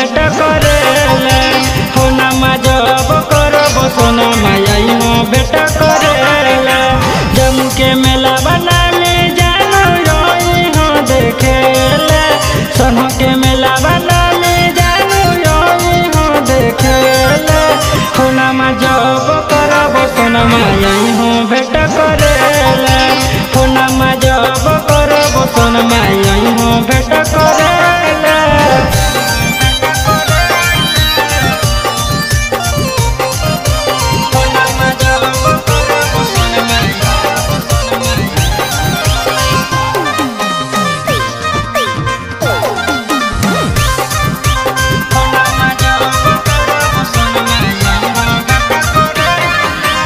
भेट करेले फोनमा जब करब सोनमा यही हो भेट करेले जम्मू के मेला बना ले जानो यही हो देखेले सोनो के मेला बना ले जानो यही हो देखेले फोनमा जब करब सोनमा यही हो भेट करेले फोनमा जब करब सोनमा यही हो भेट करेले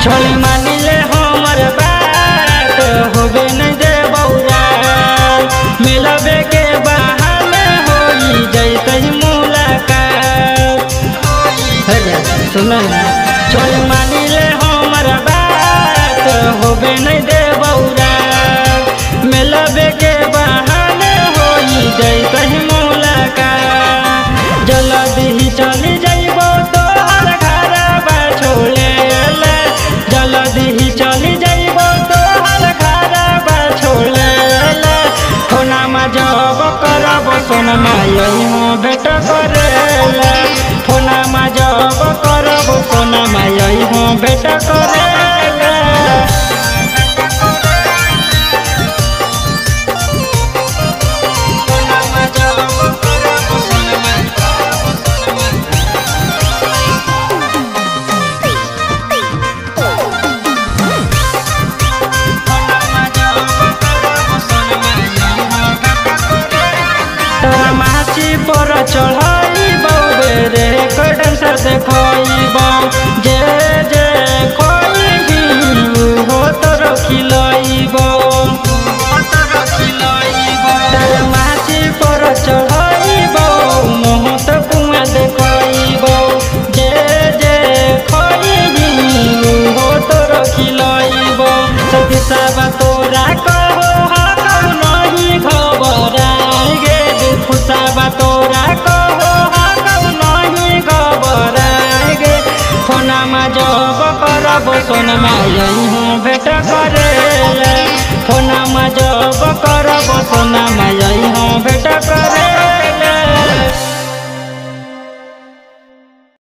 छोली मानिले हमर बात होबे नहीं दे बौरा मिलबे के बहाने होई जैते मुलाकात सुन छोली मानिले हमर बात होबे नहीं दे बौरा मिलबे के बहाने होई जैते मुलाकात जल्दी ही चली जाइबो तोहर घरबा छोड़े जल्दी ही चली जाइबो तोहर घरबा छोड़े फोनमा जब करब सोनमा यही हो भेट करेले फोनमा जब करब सोनमा यही हो भेट करेले पर चढ़ाइब बेरे डांसर देखब जे जे खोइबी हो तो खिलैब माछी पर चढ़ाइब मोहत कुआँ देखब जे जे खोइबी हो तो खिलैब सती सब तोरा कहो हकौ नहीं घबराई गे खुशाबा तोरा कहो हकौ नहीं घबराई गे फोनमा जब करब सोनमा यही हो भेट करेले फोनमा जब करब सोनमा